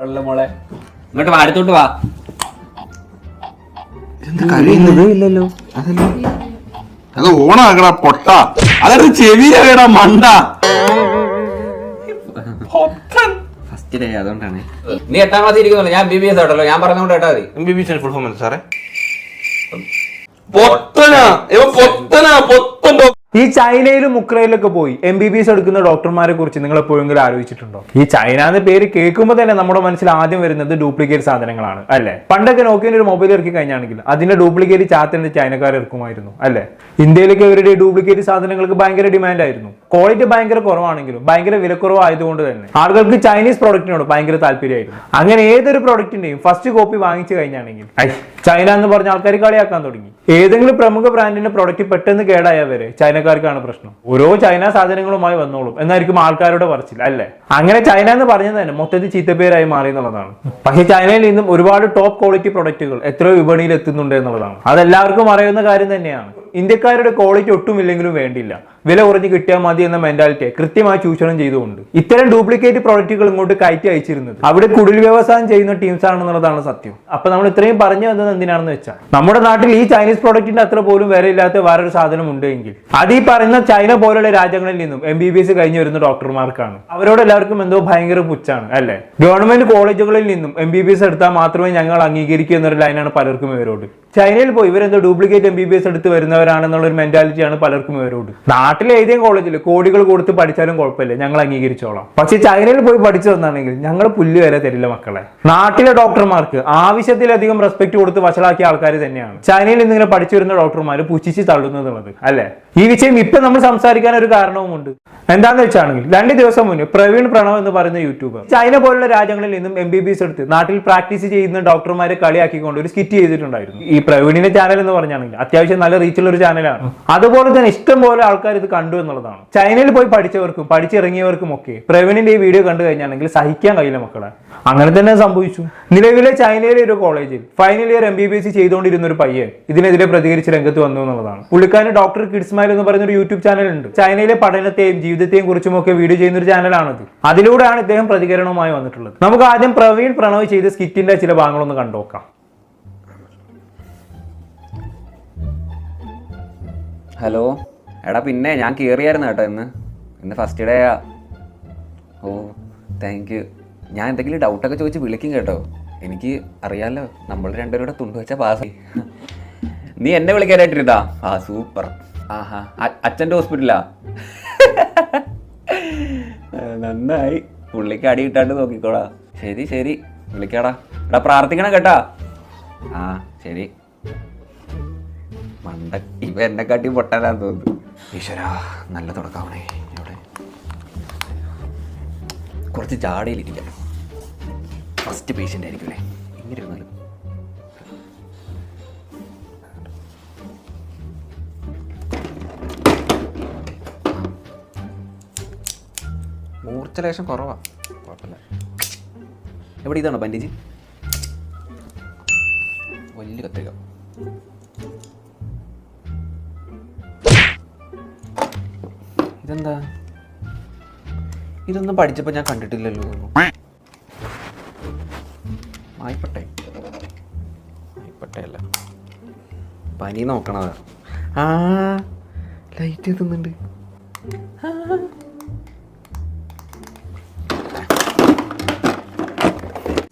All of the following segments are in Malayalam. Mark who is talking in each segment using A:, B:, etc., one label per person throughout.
A: മോളെ ഇങ്ങോട്ട് വാരത്തോട്ട് വാ.
B: ഇല്ലല്ലോ
C: അത് ഓണാക്കട പൊട്ട, അതൊരു ചെവിയാ മണ്ട.
A: ഫസ്റ്റ് ഡേ അതുകൊണ്ടാണ്. നീ 8ാം ക്ലാസ് ഇരിക്കുന്നുള്ളൂ. ഞാൻ MBBS ആയിട്ടല്ലോ, ഞാൻ പറഞ്ഞോണ്ട് കേട്ടാ മതി.
C: MBBS ഫുൾ ഫോം സാറേ. പൊട്ടനാ പൊട്ടനാ പൊത്തൻ.
B: ഈ ചൈനയിലും ഉക്രൈനിലൊക്കെ പോയി MBBS എടുക്കുന്ന ഡോക്ടർമാരെ കുറിച്ച് നിങ്ങൾ എപ്പോഴെങ്കിലും ആലോചിച്ചിട്ടുണ്ടോ? ഈ ചൈന എന്ന പേര് കേൾക്കുമ്പോൾ തന്നെ നമ്മുടെ മനസ്സിൽ ആദ്യം വരുന്നത് ഡ്യൂപ്ലിക്കേറ്റ് സാധനങ്ങളാണ് അല്ലെ? പണ്ടൊക്കെ നോക്കിയ ഒരു മൊബൈൽ ഇറക്കി കഴിഞ്ഞാണെങ്കിൽ അതിന്റെ ഡ്യൂപ്ലിക്കേറ്റ് ചാത്തന്റെ ചൈനക്കാർ ഇറക്കുമായിരുന്നു അല്ലെ? ഇന്ത്യയിലേക്ക് അവരുടെ ഡ്യൂപ്ലിക്കേറ്റ് സാധനങ്ങൾക്ക് ഭയങ്കര ഡിമാൻഡ് ആയിരുന്നു. ക്വാളിറ്റി ഭയങ്കര കുറവാണെങ്കിലും ഭയങ്കര വിലക്കുറവായതുകൊണ്ട് തന്നെ ആളുകൾക്ക് ചൈനീസ് പ്രോഡക്റ്റിനോട് ഭയങ്കര താല്പര്യമായിരുന്നു. അങ്ങനെ ഏതൊരു പ്രോഡക്റ്റിന്റെയും ഫസ്റ്റ് കോപ്പി വാങ്ങിച്ചു കഴിഞ്ഞാണെങ്കിൽ ചൈന എന്ന് പറഞ്ഞ ആൾക്കാർ കളിയാക്കാൻ തുടങ്ങി. ഏതെങ്കിലും പ്രമുഖ ബ്രാൻഡിന്റെ പ്രോഡക്റ്റ് പെട്ടെന്ന് കേടായ വരെ ചൈനക്കാർക്കാണ് പ്രശ്നം. ഓരോ ചൈന സാധനങ്ങളുമായി വന്നോളും എന്നായിരിക്കും ആൾക്കാരുടെ പറച്ചിൽ അല്ലെ? അങ്ങനെ ചൈന എന്ന് പറഞ്ഞത് തന്നെ മൊത്തത്തിൽ ചീത്തപ്പേരായി മാറി എന്നുള്ളതാണ്. പക്ഷേ ചൈനയിൽ നിന്നും ഒരുപാട് ടോപ്പ് ക്വാളിറ്റി പ്രൊഡക്റ്റുകൾ എത്രയോ വിപണിയിൽ എത്തുന്നുണ്ട് എന്നുള്ളതാണ്. അതെല്ലാവർക്കും അറിയുന്ന കാര്യം തന്നെയാണ്. ഇന്ത്യക്കാരുടെ ക്വാളിറ്റി ഒട്ടുമില്ലെങ്കിലും വേണ്ടില്ല, വില കുറഞ്ഞ് കിട്ടിയാൽ മതി എന്ന മെന്റാലിറ്റിയെ കൃത്യമായി ചൂഷണം ചെയ്തുകൊണ്ട് ഇത്തരം ഡ്യൂപ്ലിക്കേറ്റ് പ്രോഡക്റ്റുകൾ ഇങ്ങോട്ട് കയറ്റി അയച്ചിരുന്നത് അവിടെ കുടിൽ വ്യവസായം ചെയ്യുന്ന ടീംസ് ആണെന്നുള്ളതാണ് സത്യം. അപ്പൊ നമ്മൾ ഇത്രയും പറഞ്ഞു വന്നത് എന്തിനാണെന്ന് വെച്ചാൽ നമ്മുടെ നാട്ടിൽ ഈ ചൈനീസ് പ്രോഡക്റ്റിന്റെ അത്ര പോലും വിലയില്ലാത്ത വേറൊരു സാധനം ഉണ്ടെങ്കിൽ അത് ഈ പറയുന്ന ചൈന പോലുള്ള രാജ്യങ്ങളിൽ നിന്നും MBBS കഴിഞ്ഞു വരുന്ന ഡോക്ടർമാർക്കാണ്. അവരോട് എല്ലാവർക്കും എന്തോ ഭയങ്കര പുച്ഛാണ് അല്ലെ? ഗവൺമെന്റ് കോളേജുകളിൽ നിന്നും MBBS എടുത്താൽ മാത്രമേ ഞങ്ങൾ അംഗീകരിക്കൂ എന്നൊരു ലൈനാണ് പലർക്കും ഇവരോട്. ചൈനയിൽ പോയി ഇവരെന്തോ ഡ്യൂപ്ലിക്കേറ്റ് MBBS എടുത്ത് വരുന്നവരാണെന്നുള്ള ഒരു മെന്റാലിറ്റിയാണ് പലർക്കും ഇവരോട്. നാട്ടിലെ ഏതെങ്കിലും കോളേജിൽ കോടികൾ കൊടുത്ത് പഠിച്ചാലും കുഴപ്പമില്ല, ഞങ്ങൾ അംഗീകരിച്ചോളാം. പക്ഷെ ചൈനയിൽ പോയി പഠിച്ചു വന്നാണെങ്കിൽ ഞങ്ങൾ പുല്ല് വരെ തരില്ല മക്കളെ. നാട്ടിലെ ഡോക്ടർമാർക്ക് ആവശ്യത്തിലധികം റെസ്പെക്ട് കൊടുത്ത് വഷളാക്കിയ ആൾക്കാർ തന്നെയാണ് ചൈനയിൽ നിന്ന് ഇങ്ങനെ പഠിച്ചു വരുന്ന ഡോക്ടർമാർ പുച്ഛിച്ച് തള്ളുന്നത് അല്ലെ? ഈ വിഷയം ഇപ്പൊ നമ്മൾ സംസാരിക്കാൻ ഒരു കാരണവുമുണ്ട്. എന്താന്ന് വെച്ചാണെങ്കിൽ 2 ദിവസം മുന്നേ പ്രവീൺ പ്രണവ് എന്ന് പറയുന്ന യൂട്യൂബർ ചൈന പോലുള്ള രാജ്യങ്ങളിൽ നിന്നും MBBS എടുത്ത് നാട്ടിൽ പ്രാക്ടീസ് ചെയ്യുന്ന ഡോക്ടർമാരെ കളിയാക്കിക്കൊണ്ട് ഒരു സ്കിറ്റ് ചെയ്തിട്ടുണ്ടായിരുന്നു. ഈ പ്രവീണിന്റെ ചാനൽ എന്ന് പറഞ്ഞാണെങ്കിൽ അത്യാവശ്യം നല്ല റീച്ചുള്ള ഒരു ചാനലാണ്. അതുപോലെ തന്നെ ഇഷ്ടം പോലെ ആൾക്കാർ ഇത് കണ്ടു എന്നുള്ളതാണ്. ചൈനയിൽ പോയി പഠിച്ചവർക്കും പഠിച്ചിറങ്ങിയവർക്കും ഒക്കെ പ്രവീണിന്റെ ഈ വീഡിയോ കണ്ടു കഴിഞ്ഞാണെങ്കിൽ സഹിക്കാൻ കഴിയില്ല മക്കളെ. അങ്ങനെ തന്നെ സംഭവിച്ചു. നിലവിലെ ചൈനയിലെ ഒരു കോളേജിൽ ഫൈനൽ ഇയർ MBBS ചെയ്തുകൊണ്ടിരുന്ന ഒരു പയ്യൻ ഇതിനെതിരെ പ്രതികരിച്ച് രംഗത്ത് വന്നു എന്നുള്ളതാണ്. പുള്ളിക്കാരന് ഡോക്ടർ കിഡ്സ്മൈൽ എന്ന് പറയുന്ന ഒരു യൂട്യൂബ് ചാനൽ ഉണ്ട്. ചൈനയിലെ പഠനത്തെയും ജീവിതത്തെയും കുറിച്ചും ഒക്കെ വീഡിയോ ചെയ്യുന്ന ഒരു ചാനലാണത്. അതിലൂടെയാണ് ഇദ്ദേഹം പ്രതികരണവുമായി വന്നിട്ടുള്ളത്. നമുക്ക് ആദ്യം പ്രവീൺ പ്രണവ് ചെയ്ത സ്കിറ്റിന്റെ ചില ഭാഗങ്ങളൊന്ന് കണ്ടുനോക്കാം.
A: ഹലോ എടാ, പിന്നെ ഞാൻ കയറിയായിരുന്നു കേട്ടോ. ഇന്ന് first day. Oh thank you. ഞാൻ എന്തെങ്കിലും ഡൗട്ടൊക്കെ ചോദിച്ച് വിളിക്കും കേട്ടോ. എനിക്ക് അറിയാമല്ലോ, നമ്മൾ രണ്ടുപേരുടെ തുണ്ട് വെച്ചാൽ പാസ്സായി. നീ എന്നെ വിളിക്കാനായിട്ടിരുന്നാ? ആ സൂപ്പർ. ആഹാ, അച്ഛൻ്റെ ഹോസ്പിറ്റലാ? നന്നായി. പുള്ളിക്ക് അടി കിട്ടാണ്ട് നോക്കിക്കോടാ. ശരി ശരി, വിളിക്കാടാ. എടാ പ്രാർത്ഥിക്കണം കേട്ടാ. ആ ശരി. മണ്ട, ഇവ എന്നെക്കാട്ടി പൊട്ടാനാന്ന് തോന്നുന്നു. ഈശ്വരാ, നല്ല തുടക്കാവണേ. ഇവിടെ കുറച്ച് ജാടയിലിരിക്കാം. ഫസ്റ്റ് പേഷ്യൻ്റ് ആയിരിക്കും അല്ലേ? ഇങ്ങനെ ഇരുന്നാലും മൂർച്ച ലേശം കുറവാ, കുഴപ്പമില്ല. എവിടെ ഇതാണോ ബാൻഡേജ്? വലിയ കത്തിരിക്ക. ഇതെന്താ? ഇതൊന്നും പഠിച്ചപ്പോൾ ഞാൻ കണ്ടിട്ടില്ലല്ലോ. ആയിപ്പട്ടെ അല്ല, പനി നോക്കണതാ. ആ ലൈറ്റ് എത്തുന്നുണ്ട്.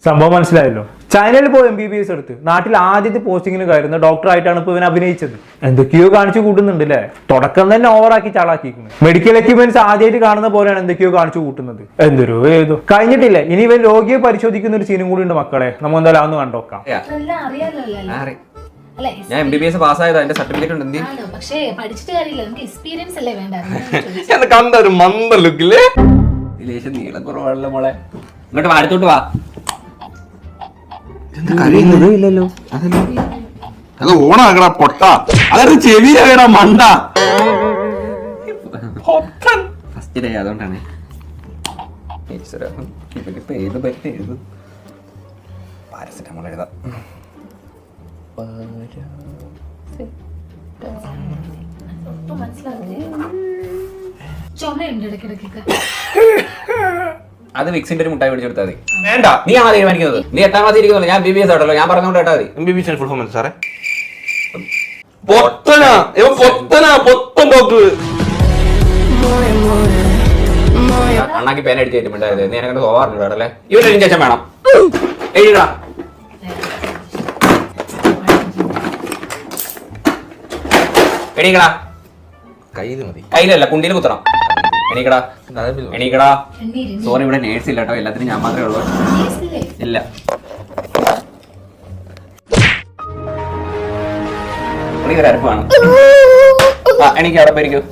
B: സംഭവം മനസ്സിലായല്ലോ. ചൈനയിൽ പോയി MBBS എടുത്ത് നാട്ടിൽ ആദ്യത്തെ പോസ്റ്റിങ്ങിന് കയറുന്ന ഡോക്ടറായിട്ടാണ് ഇപ്പൊ ഇവൻ അഭിനയിച്ചത്. എന്തൊക്കെയോ കാണിച്ചു കൂട്ടുന്നുണ്ട് അല്ലേ? തുടക്കം തന്നെ ഓവറാക്കി ചാളാക്കിയിരിക്കുന്നത്. മെഡിക്കൽ എക്യുപ്മെന്റ്സ് ആദ്യമായിട്ട് കാണുന്ന പോലെയാണ് എന്തൊക്കെയോ കാണിച്ചു കൂട്ടുന്നത്. എന്തൊരു ഏതോ കഴിഞ്ഞിട്ടില്ല. ഇനി ഇവൻ രോഗിയെ പരിശോധിക്കുന്ന ഒരു സീനും കൂടി ഉണ്ട് മക്കളെ. നമ്മൾ എന്തായാലും അതൊന്ന് കണ്ടോക്കാം.
A: ഞാൻ MBBS പാസ്സായത്, അതിന്റെ സർട്ടിഫിക്കറ്റ് ഉണ്ട്.
C: കണ്ടൊരു മന്ദ ലുക്കില്ലേ?
A: ലേശം നീളം കുറവാണല്ലോ മോളെ. ഇങ്ങോട്ട് വാരത്തോട്ട് വാ.
B: ഇല്ലല്ലോ
C: അത് ഓണാക്കട പൊട്ട, അതൊരു ചെവിയാ മണ്ട.
A: ഫസ്റ്റ് ഡേ അതുകൊണ്ടാണ്. ഇവനിപ്പോ ഏത് പറ്റി എഴുതും? പാരസെറ്റമോൾ എഴുതാം. അത് വിക്സിന്റെ ഒരു മുട്ടായി പിടിച്ചെടുത്താൽ മതി.
B: വേണ്ട,
A: നീ ആണോ തീരുമാനിക്കുന്നത്? നീ 8ാം ക്ലാസ് ഇരിക്കുന്നില്ല, ഞാൻ BBS ആണല്ലോ, ഞാൻ പറഞ്ഞുകൊണ്ട് കേട്ടാ മതി.
C: MBBS ഫുൾ ഫോം സാറേ? പൊത്തനാ ഇവൻ, പൊത്തനാ, പൊത്തൻ ഡോക്ടർ.
A: അണ്ണാക്കി പേന അടിച്ച് കയറ്റുമുണ്ടായത് നീ എന്നെ പോവാറുണ്ട് കേട്ടല്ലേ. ഇവനൊരു ഇഞ്ചക്ഷൻ വേണം, എഴുതാ. എണീക്കടാ.
C: കയ്യിൽ മതി,
A: കയ്യിലല്ല കുണ്ടിയിൽ കുത്തണം. എണീക്കടാ, എണീക്കടാ. സോറി, ഇവിടെ നേഴ്സ് ഇല്ല കേട്ടോ, എല്ലാത്തിനും ഞാൻ മാത്രമേ ഉള്ളൂ. ഇല്ല, ഒരു അരപ്പാണ്. എനിക്ക് അവിടെ പോയിരിക്കും.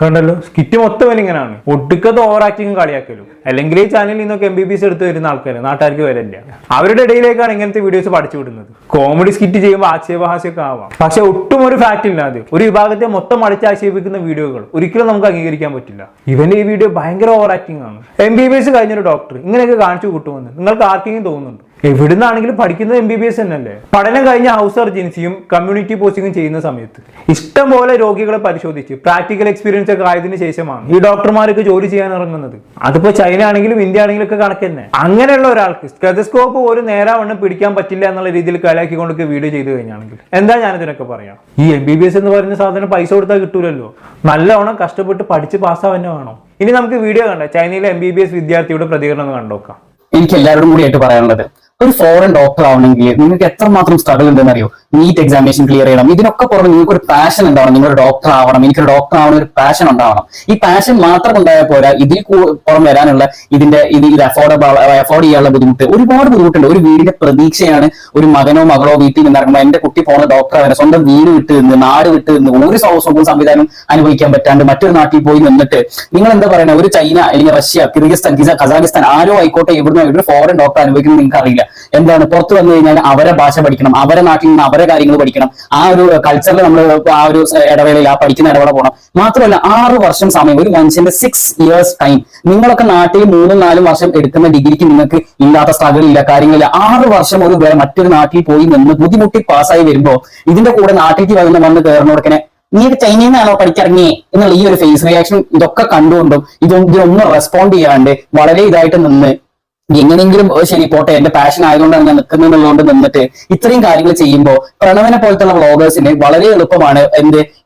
B: കണ്ടല്ലോ, സ്കിറ്റ് മൊത്തം ഇങ്ങനെയാണ്. ഒടുക്കത്തെ ഓവർ ആക്ടിങ്ങും കളിയാക്കലും. അല്ലെങ്കിൽ ഈ ചാനലിൽ നിന്നൊക്കെ MBBS എടുത്ത് വരുന്ന ആൾക്കാർ നാട്ടുകാർക്ക് വരില്ല. അവരുടെ ഇടയിലേക്കാണ് ഇങ്ങനത്തെ വീഡിയോസ് പഠിച്ചു വിടുന്നത്. കോമഡി സ്കിറ്റ് ചെയ്യുമ്പോൾ ആക്ഷേപഹാസ്യമൊക്കെ ആവാം, പക്ഷെ ഒട്ടും ഒരു ഫാക്ട് ഇല്ലാതെ ഒരു വിഭാഗത്തെ മൊത്തം അടിച്ചാക്ഷേപിക്കുന്ന വീഡിയോകൾ ഒരിക്കലും നമുക്ക് അംഗീകരിക്കാൻ പറ്റില്ല. ഇവന്റെ ഈ വീഡിയോ ഭയങ്കര ഓവർ ആക്ടിങ് ആണ്. MBBS കഴിഞ്ഞൊരു ഡോക്ടർ ഇങ്ങനെയൊക്കെ കാണിച്ചു കൂട്ടുമെന്ന് നിങ്ങൾക്ക് ആർക്കെങ്കിലും തോന്നുന്നുണ്ട്? എവിടുന്നാണെങ്കിലും പഠിക്കുന്നത് MBBS തന്നെയല്ലേ. പഠനം കഴിഞ്ഞ ഹൗസ് സർജൻസിയും കമ്മ്യൂണിറ്റി പോസ്റ്റിംഗും ചെയ്യുന്ന സമയത്ത് ഇഷ്ടം പോലെ രോഗികളെ പരിശോധിച്ച് പ്രാക്ടിക്കൽ എക്സ്പീരിയൻസ് ഒക്കെ ആയതിനു ശേഷമാണ് ഈ ഡോക്ടർമാർക്ക് ജോലി ചെയ്യാൻ ഇറങ്ങുന്നത്. അതിപ്പോ ചൈന ആണെങ്കിലും ഇന്ത്യ ആണെങ്കിലും ഒക്കെ കണക്ക് തന്നെ. അങ്ങനെയുള്ള ഒരാൾക്ക് സ്റ്റെതസ്കോപ്പ് പോലും നേരാവണ്ണം പിടിക്കാൻ പറ്റില്ല എന്നുള്ള രീതിയിൽ കളിയാക്കിക്കൊണ്ടൊക്കെ വീഡിയോ ചെയ്തു കഴിഞ്ഞാണെങ്കിൽ എന്താ ഞാനിതിനൊക്കെ പറയാം? ഈ MBBS എന്ന് പറയുന്ന സാധനം പൈസ കൊടുത്താൽ കിട്ടൂലല്ലോ, നല്ലവണ്ണം കഷ്ടപ്പെട്ട് പഠിച്ച് പാസ്സാവന്നെ വേണം. ഇനി നമുക്ക് വീഡിയോ കണ്ട ചൈനയിലെ MBBS വിദ്യാർത്ഥിയുടെ പ്രതികരണം ഒന്ന് കണ്ടോക്കാം.
D: എനിക്ക് എല്ലാവരോടും കൂടി ആയിട്ട് പറയാനുള്ളത്, ഒരു ഫോറിൻ ഡോക്ടർ ആവണമെങ്കിൽ നിങ്ങൾക്ക് എത്രമാത്രം സ്ട്രഗിൾ ഉണ്ടെന്ന് അറിയോ? നീറ്റ് എക്സാമിനേഷൻ ക്ലിയർ ചെയ്യണം. ഇതിനൊക്കെ പുറമെ നിങ്ങൾക്ക് ഒരു പാഷൻ ഉണ്ടാവണം. നിങ്ങളൊരു ഡോക്ടർ ആവണം, എനിക്കൊരു ഡോക്ടർ ആവണം, ഒരു പാഷൻ ഉണ്ടാവണം. ഈ പാഷൻ മാത്രം ഉണ്ടായാൽ പോരാ, ഇതിൽ പുറം വരാനുള്ള ഇത് അഫോർഡ് ചെയ്യാനുള്ള ബുദ്ധിമുട്ട്, ഒരുപാട് ബുദ്ധിമുട്ടുണ്ട്. ഒരു വീടിന്റെ പ്രതീക്ഷയാണ് ഒരു മകനോ മകളോ വീട്ടിൽ നിന്ന് ഇറങ്ങുമ്പോൾ എന്റെ കുട്ടി പോകുന്ന ഡോക്ടർ ആവാൻ, സ്വന്തം വീട് വിട്ട് നിന്ന് നാട് വിട്ട് നിന്ന് ഒരു സുഖവും സംവിധാനം അനുഭവിക്കാൻ പറ്റാണ്ട് മറ്റൊരു നാട്ടിൽ പോയി നിന്നിട്ട് നിങ്ങൾ എന്താ പറയുക, ഒരു ചൈന അല്ലെങ്കിൽ റഷ്യ, കിർഗിസ്ഥാൻ, കസാഖിസ്ഥാൻ ആരോ ആയിക്കോട്ടെ, എവിടുന്നോ ഒരു ഫോറിൻ ഡോക്ടർ അനുഭവിക്കുന്നത് നിങ്ങൾക്ക് അറിയില്ല. എന്താണ് പുറത്തു വന്നു കഴിഞ്ഞാൽ അവരെ ഭാഷ പഠിക്കണം, അവരെ നാട്ടിൽ നിന്ന് അവരെ കാര്യങ്ങൾ പഠിക്കണം. ആ ഒരു കൾച്ചറിൽ നമ്മൾ ആ ഒരു ഇടവേളയിൽ ആ പഠിക്കുന്ന ഇടവേള പോകണം. മാത്രമല്ല 6 വർഷം സമയം, ഒരു മനുഷ്യന്റെ 6 years ടൈം. നിങ്ങളൊക്കെ നാട്ടിൽ 3-4 വർഷം എടുക്കുന്ന ഡിഗ്രിക്ക് നിങ്ങൾക്ക് ഇല്ലാത്ത സ്ട്രഗിൾ ഇല്ല, കാര്യങ്ങളില്ല. 6 വർഷം ഒരു മറ്റൊരു നാട്ടിൽ പോയി നിന്ന് ബുദ്ധിമുട്ടി പാസ്സായി വരുമ്പോ ഇതിന്റെ കൂടെ നാട്ടിലേക്ക് വന്ന് കയറുന്നോടക്കനെ നീ ചൈനയിൽ നിന്നാണോ പഠിച്ചിറങ്ങിയേ എന്നുള്ള ഈ ഒരു ഫേസ് റിയാക്ഷൻ ഇതൊക്കെ കണ്ടുകൊണ്ടും ഇതിനൊന്നും റെസ്പോണ്ട് ചെയ്യാണ്ട് വളരെ ഇതായിട്ട് നിന്ന് എങ്ങനെയെങ്കിലും ശരി പോട്ടെ, എന്റെ പാഷൻ ആയതുകൊണ്ടാണ് ഞാൻ നിൽക്കുന്നുള്ളതുകൊണ്ട് നിന്നിട്ട് ഇത്രയും കാര്യങ്ങൾ ചെയ്യുമ്പോൾ പ്രണവനെ പോലത്തുള്ള വ്ളോഗേഴ്സിന് വളരെ എളുപ്പമാണ്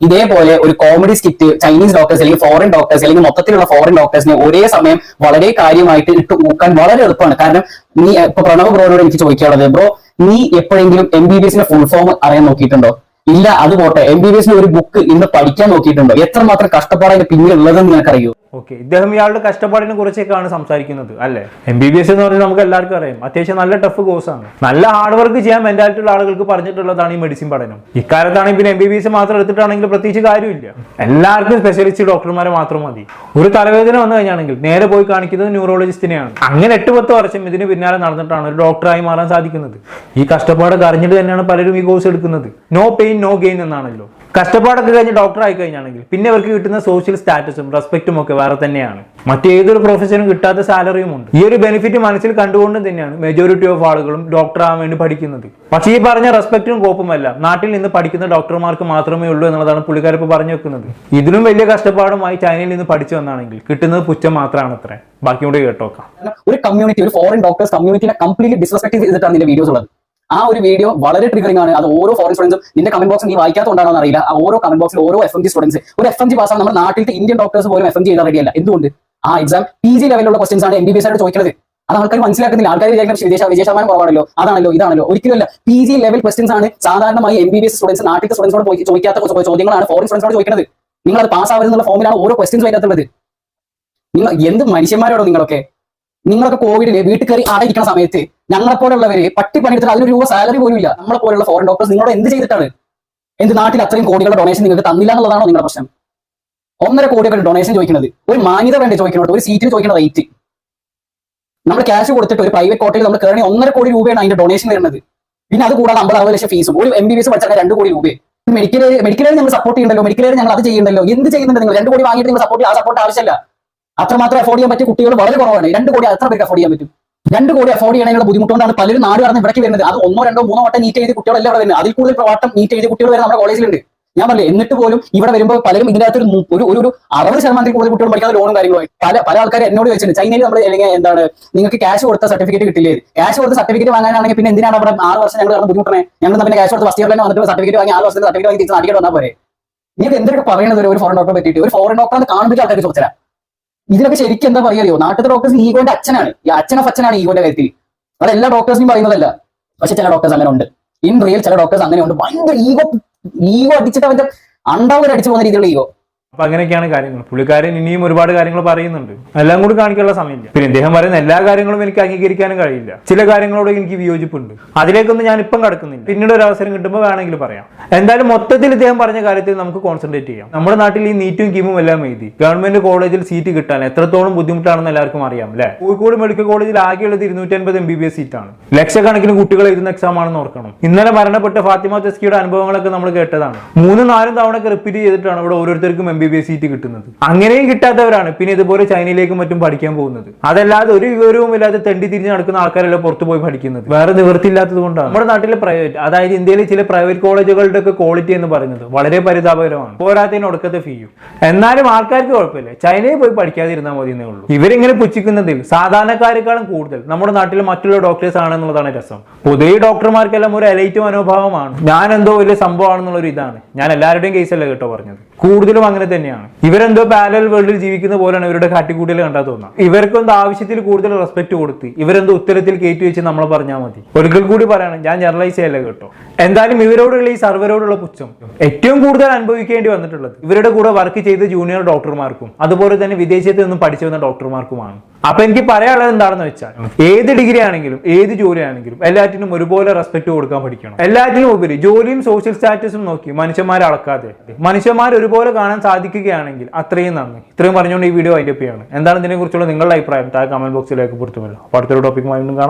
D: ഇതേപോലെ ഒരു കോമഡി സ്കിറ്റ് ചൈനീസ് ഡോക്ടേഴ്സ് അല്ലെങ്കിൽ ഫോറിൻ ഡോക്ടേഴ്സ് അല്ലെങ്കിൽ മൊത്തത്തിലുള്ള ഫോറിൻ ഡോക്ടേഴ്സിനെ ഒരേ സമയം വളരെ കാര്യമായിട്ട് ഇട്ട് ഊക്കാൻ വളരെ എളുപ്പമാണ്. കാരണം നീ ഇപ്പൊ പ്രണവ് ബ്രോനോട് എനിക്ക് ചോദിക്കാനുള്ളത്, ബ്രോ നീ എപ്പോഴെങ്കിലും MBBS ഫുൾ ഫോം അറിയാൻ നോക്കിയിട്ടുണ്ടോ? ഇല്ല, അത് പോട്ടെ, MBBS ഒരു ബുക്ക് ഇന്ന് പഠിക്കാൻ നോക്കിയിട്ടുണ്ടോ? എത്രമാത്രം കഷ്ടപ്പാടാണ് പിന്നിലുള്ളതെന്ന് നിനക്കറിയോ?
B: ഓക്കെ, ഇദ്ദേഹം ഇയാളുടെ കഷ്ടപ്പാടിനെ കുറിച്ചൊക്കെയാണ് സംസാരിക്കുന്നത് അല്ലെ. MBBS എന്ന് പറഞ്ഞാൽ നമുക്ക് എല്ലാവർക്കും അറിയാം, അത്യാവശ്യം നല്ല ടഫ് കോഴ്സ് ആണ്. നല്ല ഹാർഡ് വർക്ക് ചെയ്യാൻ മെന്റാലിറ്റി ഉള്ള ആളുകൾക്ക് പറഞ്ഞിട്ടുള്ളതാണ് ഈ മെഡിസിൻ പഠനം. ഇക്കാലത്താണെങ്കിൽ പിന്നെ MBBS മാത്രം എടുത്തിട്ടാണെങ്കിൽ പ്രത്യേകിച്ച് കാര്യമില്ല. എല്ലാവർക്കും സ്പെഷ്യലിസ്റ്റ് ഡോക്ടർമാരെ മാത്രം മതി. ഒരു തലവേദന വന്നു കഴിഞ്ഞാണെങ്കിൽ നേരെ പോയി കാണിക്കുന്നത് ന്യൂറോളജിസ്റ്റിനെയാണ്. അങ്ങനെ 8-10 വർഷം ഇതിന് പിന്നാലെ നടന്നിട്ടാണ് ഒരു ഡോക്ടറായി മാറാൻ സാധിക്കുന്നത്. ഈ കഷ്ടപ്പാടൊക്കെ അറിഞ്ഞിട്ട് തന്നെയാണ് പലരും ഈ കോഴ്സ് എടുക്കുന്നത്. നോ പെയിൻ നോ ഗെയിൻ എന്നാണല്ലോ. കഷ്ടപ്പാടൊക്കെ കഴിഞ്ഞ് ഡോക്ടർ ആയി കഴിഞ്ഞാണെങ്കിൽ പിന്നെ അവർക്ക് കിട്ടുന്ന സോഷ്യൽ സ്റ്റാറ്റസും റെസ്പെക്റ്റും ഒക്കെ വേറെ തന്നെയാണ്. മറ്റേതൊരു പ്രൊഫഷനും കിട്ടാത്ത സാലറിയും ഉണ്ട്. ഈ ഒരു ബെനിഫിറ്റ് മനസ്സിൽ കണ്ടുകൊണ്ട് തന്നെയാണ് മെജോറിറ്റി ഓഫ് ആളുകളും ഡോക്ടർ ആവാൻ വേണ്ടി പഠിക്കുന്നത്. പക്ഷേ ഈ പറഞ്ഞ റെസ്പെക്റ്റും കോപ്പുമല്ല നാട്ടിൽ നിന്ന് പഠിക്കുന്ന ഡോക്ടർമാർക്ക് മാത്രമേ ഉള്ളൂ എന്നുള്ളതാണ് പുള്ളിക്കാരിപ്പോൾ പറഞ്ഞു വെക്കുന്നത്. ഇതിലും വലിയ കഷ്ടപ്പാടുമായി ചൈനയിൽ നിന്ന് പഠിച്ചു വന്നാണെങ്കിൽ കിട്ടുന്നത് പുച്ഛം മാത്രമാണ് അത്രേ. ബാക്കി കൂടെ കേട്ടോക്കാം.
D: ഒരു കമ്മ്യൂണിറ്റി, ഒരു ഫോറിൻ ഡോക്ടേഴ്സ് കമ്മ്യൂണിറ്റിനെ കംപ്ലീറ്റ്ലി ഡിസ്റെസ്പെക്ട് ചെയ്തിട്ടാണ് നിന്റെ വീഡിയോസ് ഉള്ളത്. ആ ഒരു വീഡിയോ വളരെ ട്രിഗറിംഗ് ആണ്. അത് ഓരോ ഫോറിൻ സ്റ്റുഡൻസും നിന്റെ കമന്റ് ബോക്സ് നീ വായിക്കാത്തതുകൊണ്ടാണോ അറിയില്ല. ഓരോ കമന്റ് ബോക്സിൽ ഓരോ FMG സ്റ്റുഡൻസ്, ഒരു FMG പാസ്സാണ് നമ്മുടെ നാട്ടിലത്തെ ഇന്ത്യൻ ഡോക്ടേഴ്സ് പോലും FMG ചെയ്താൽ റെഡിയല്ല. എന്തുകൊണ്ട്? ആ എക്സാം PG ലെവലിലുള്ള ക്വസ്റ്റൻസ് ആണ് MBBS ആയിട്ട് ചോദിക്കുന്നത്. അത് ആൾക്കാർ മനസ്സിലാക്കുന്നില്ല. ആൾക്കാർ വിജയ ശതമാനം കുറവാണല്ലോ, അതാണല്ലോ ഇതാണല്ലോ. ഒരിക്കലല്ല, PG ലെവൽ ക്വസ്റ്റൻസ് ആണ് സാധാരണമായി MBBS സ്റ്റുഡൻസ് നാട്ടിലത്തെ സ്റ്റുഡൻസോട് ചോദിക്കാത്ത ചോദ്യങ്ങളാണ് ഫോറിൻ സ്റ്റുഡൻസോട് ചോദിക്കുന്നത്. നിങ്ങൾ അത് പാസ്സാവുന്നുള്ള ഫോമിലാണ് ഓരോ ക്വസ്റ്റൻസ് അതിനകത്തുള്ളത്. നിങ്ങൾ എന്ത് മനുഷ്യന്മാരോടോ നിങ്ങളൊക്കെ? നിങ്ങളൊക്കെ കോവിഡില് വീട്ടിൽ കയറി ആയിരിക്കുന്ന സമയത്ത് ഞങ്ങളെപ്പോലുള്ളവര് പണിയെടുത്തിട്ട് അതിനൊരു രൂപ സാലറി പോലും ഇല്ല. നമ്മളെപ്പോലുള്ള ഫോറിൻ ഡോക്ടേഴ്സ് നിങ്ങളോട് എന്ത് ചെയ്തിട്ടാണ്? എന്ത് നാട്ടിൽ അത്രയും കോടികളുടെ ഡൊണേഷൻ നിങ്ങൾക്ക് തന്നില്ല എന്നുള്ളതാണോ നിങ്ങളുടെ പ്രശ്നം? 1.5 കോടിയൊക്കെ ഡൊണേഷൻ ചോദിക്കുന്നത് ഒരു മാന്യത വേണ്ടി ചോദിക്കുന്നത്, ഒരു സീറ്റിൽ ചോദിക്കുന്ന റേറ്റ്. നമ്മൾ ക്യാഷ് കൊടുത്തിട്ട് ഒരു പ്രൈവറ്റ് കോട്ടയിൽ നമ്മൾ കയറി 1.5 കോടി രൂപയാണ് അതിന്റെ ഡൊണേഷൻ വരുന്നത്. പിന്നെ അത് കൂടാതെ 50-60 ലക്ഷം ഫീസും. ഒരു MBBS പഠിച്ചാൽ 2 കോടി രൂപ. മെഡിക്കൽ ഞങ്ങൾ സപ്പോർട്ട് ചെയ്യണ്ടല്ലോ, മെഡിക്കൽ ഞങ്ങൾ അത് ചെയ്യണ്ടല്ലോ. എന്ത് ചെയ്യുന്നുണ്ട് നിങ്ങൾ? 2 കോടി വാങ്ങിയിട്ട് നിങ്ങൾ സപ്പോർട്ട് ആവശ്യമില്ല. അത്രമാത്രം അഫോർഡ് ചെയ്യാൻ പറ്റിയ കുട്ടികൾ വളരെ കുറവാണ്. 2 കോടി എത്ര പേർക്ക് അഫോർഡ് ചെയ്യാൻ പറ്റും? 2 കോടി അഫോർഡ് ചെയ്യാനുള്ള ബുദ്ധിമുട്ടുകൊണ്ടാണ് പലരും നാട് കടന്ന് ഇവിടേക്ക് വരുന്നത്. അത് 1-2-3 വട്ടം നീറ്റ് ചെയ്ത് കുട്ടികളെല്ലാം അവിടെ വരുന്നത്. അതിൽ കൂടുതൽ വട്ടം നീറ്റ് ചെയ്ത് കുട്ടികൾ വരെ നമ്മുടെ കോളേജിലുണ്ട്. ഞാൻ പറഞ്ഞില്ല, എന്നിട്ട് പോലും ഇവിടെ വരുമ്പോൾ പലരും ഇതിന്റെ അകത്ത് ഒരു 60% കൂടുതൽ കുട്ടികൾ പഠിക്കാതെ ലോണും കാര്യങ്ങളും പല ആൾക്കാർ എന്നോട് ചോദിച്ചിട്ടുണ്ട്, ചൈനയിൽ നമ്മൾ അല്ലെങ്കിൽ എന്താണ് നിങ്ങൾക്ക് ക്യാഷ് കൊടുത്ത സർട്ടിഫിക്കറ്റ് കിട്ടില്ലേ? ക്യാഷ് കൊടുത്ത സർട്ടിഫിക്കറ്റ് വാങ്ങാനാണെങ്കിൽ പിന്നെ എന്തിനാണ് അവിടെ 6 വർഷം ഞങ്ങൾ ബുദ്ധിമുട്ടണേ? ഞങ്ങൾ പിന്നെ ക്യാഷ് കൊടുത്ത് ഫസ്റ്റ് ഇയർ തന്നെ വന്നിട്ട് സർട്ടിഫിക്കറ്റ് വാങ്ങി 6 വർഷത്തെ സർട്ടിഫിക്കറ്റ് വാങ്ങി തിരിച്ച് നാട്ടിൽ വന്നാൽ പോരെ? നിങ്ങൾക്ക് എന്തൊക്കെ പറയുന്നത് ഒരു ഫോറിൻ ഡോക്ടറെ പറ്റിയിട്ട്? ഒരു ഫോറിൻ ഡോക്ടറെ കാണുമ്പോൾ ആൾക്കാർ ചോദിച്ചാൽ ഇതിനൊക്കെ ശരിക്കും എന്താ പറയുക? നാട്ടിലത്തെ ഡോക്ടേഴ്സ് ഈഗോന്റെ അച്ഛനാണ്, ഈ അച്ഛനാണ് ഈഗോന്റെ കാര്യത്തിൽ. അത് എല്ലാ ഡോക്ടേഴ്സിനും പറയുന്നതല്ല, പക്ഷെ ചില ഡോക്ടേഴ്സ് അങ്ങനെ ഉണ്ട്. ഇൻ റിയൽ ചില ഡോക്ടേഴ്സ് അങ്ങനെ ഉണ്ട്. ഭയങ്കര ഈഗോ അടിച്ചിട്ട് അവന്റെ അണ്ടാവൂർ അടിച്ചു പോകുന്ന രീതിയിലുള്ള ഈഗോ.
B: അപ്പൊ അങ്ങനെയൊക്കെയാണ് കാര്യങ്ങൾ. പുള്ളിക്കാരൻ ഇനിയും ഒരുപാട് കാര്യങ്ങൾ പറയുന്നുണ്ട്, എല്ലാം കൂടി കാണിക്കാനുള്ള സമയമില്ല. പിന്നെ ഇദ്ദേഹം പറയുന്ന എല്ലാ കാര്യങ്ങളും എനിക്ക് അംഗീകരിക്കാനും കഴിയില്ല. ചില കാര്യങ്ങളോട് എനിക്ക് വിയോജിപ്പുണ്ട്, അതിലേക്കൊന്നും ഞാൻ ഇപ്പം കടക്കുന്നില്ല. പിന്നീട് ഒരു അവസരം കിട്ടുമ്പോൾ വേണമെങ്കിൽ പറയാം. എന്തായാലും മൊത്തത്തിൽ ഇദ്ദേഹം പറഞ്ഞ കാര്യത്തിൽ നമുക്ക് കോൺസെൻട്രേറ്റ് ചെയ്യാം. നമ്മുടെ നാട്ടിൽ ഈ നീറ്റും കീമും എല്ലാം എഴുതി ഗവൺമെന്റ് കോളേജിൽ സീറ്റ് കിട്ടാൻ എത്രത്തോളം ബുദ്ധിമുട്ടാണെന്ന് എല്ലാവർക്കും അറിയാം അല്ലെ? കോഴിക്കോട് മെഡിക്കൽ കോളേജിൽ ആകെയുള്ളത് 250 MBBS സീറ്റാണ്. ലക്ഷക്കണക്കിന് കുട്ടികൾ എഴുതുന്ന എക്സാം ആണെന്ന് ഓർക്കണം. ഇന്നലെ മരണപ്പെട്ട ഫാത്തിമ തെസ്കിയുടെ അനുഭവങ്ങളൊക്കെ നമ്മൾ കേട്ടതാണ്. 3-4 തവണ റിപ്പീറ്റ് ചെയ്തിട്ടാണ് ഇവിടെ ഓരോരുത്തർക്കും MBBS സീറ്റ് കിട്ടുന്നത്. അങ്ങനെയും കിട്ടാത്തവരാണ് പിന്നെ ഇതുപോലെ ചൈനയിലേക്കും മറ്റും പഠിക്കാൻ പോകുന്നത്. അതല്ലാതെ ഒരു വിവരവും ഇല്ലാതെ തെണ്ടി തിരിഞ്ഞ് നടക്കുന്ന ആൾക്കാരെല്ലാം പുറത്തു പോയി പഠിക്കുന്നത് വേറെ നിവൃത്തിയില്ലാത്തത് കൊണ്ടാണ്. നമ്മുടെ നാട്ടിലെ പ്രൈവറ്റ്, അതായത് ഇന്ത്യയിലെ ചില പ്രൈവറ്റ് കോളേജുകളുടെ ഒക്കെ ക്വാളിറ്റി എന്ന് പറയുന്നത് വളരെ പരിതാപകരമാണ്. പോരാത്തതിന് ഒടുക്കത്തെ ഫീയും. എന്നാലും ആൾക്കാർക്ക് കുഴപ്പമില്ല, ചൈനയിൽ പോയി പഠിക്കാതിരുന്നാൽ മതി എന്നേ ഉള്ളൂ. ഇവരിങ്ങനെ പുച്ഛിക്കുന്നതിൽ സാധാരണക്കാരെക്കാളും കൂടുതൽ നമ്മുടെ നാട്ടിലെ മറ്റുള്ള ഡോക്ടേഴ്സ് ആണെന്നുള്ളതാണ് രസം. പൊതുവെ ഡോക്ടർമാർക്കെല്ലാം ഒരു എലൈറ്റ് മനോഭാവമാണ്. ഞാൻ എന്തോ വലിയ സംഭവമാണെന്നുള്ളൊരു ഇതാണ്. ഞാൻ എല്ലാവരുടെയും കേസല്ല കേട്ടോ പറഞ്ഞത്, കൂടുതലും അങ്ങനെ തന്നെയാണ്. ഇവരെന്തോ പാരലൽ വേൾഡിൽ ജീവിക്കുന്ന പോലെയാണ് ഇവരുടെ കാട്ടിക്കൂട്ടിൽ കണ്ടാൽ തോന്നാം. ഇവർക്കെന്തോ ആവശ്യത്തിൽ കൂടുതൽ റെസ്പെക്ട് കൊടുത്ത് ഇവരെന്തോ ഉത്തരത്തിൽ കയറ്റി വെച്ച് നമ്മൾ പറഞ്ഞാൽ മതി. ഒരിക്കൽ കൂടി പറയണം, ഞാൻ ജനറലൈസ് ചെയ്യല്ല കേട്ടോ. എന്തായാലും ഇവരോടുള്ള ഈ സർവരോടുള്ള പുച്ഛം ഏറ്റവും കൂടുതൽ അനുഭവിക്കേണ്ടി വന്നിട്ടുള്ളത് ഇവരുടെ കൂടെ വർക്ക് ചെയ്ത ജൂനിയർ ഡോക്ടർമാർക്കും അതുപോലെ തന്നെ വിദേശത്ത് നിന്നും പഠിച്ചു വന്ന ഡോക്ടർമാർക്കുമാണ്. അപ്പൊ എനിക്ക് പറയാനുള്ളത് എന്താണെന്ന് വെച്ചാൽ, ഏത് ഡിഗ്രി ആണെങ്കിലും ഏത് ജോലി ആണെങ്കിലും എല്ലാറ്റിനും ഒരുപോലെ റെസ്പെക്ട് കൊടുക്കാൻ പഠിക്കണം. എല്ലാറ്റിനും ഉപരി ജോലിയും സോഷ്യൽ സ്റ്റാറ്റസും നോക്കി മനുഷ്യന്മാരെ അളക്കാതെ മനുഷ്യന്മാർ ഒരുപോലെ കാണാൻ സാധിക്കുകയാണെങ്കിൽ അത്രയും നന്ദി. ഇത്രയും പറഞ്ഞുകൊണ്ട് ഈ വീഡിയോ വൈൻഡപ്പ് ചെയ്യാണ്. എന്താണ് ഇതിനെ കുറിച്ചുള്ള നിങ്ങളുടെ അഭിപ്രായം താഴെ കമന്റ് ബോക്സിൽ രേഖപ്പെടുത്തുമല്ലോ. അപ്പോൾ അടുത്തൊരു ടോപ്പിക്കുമായി കാണാം.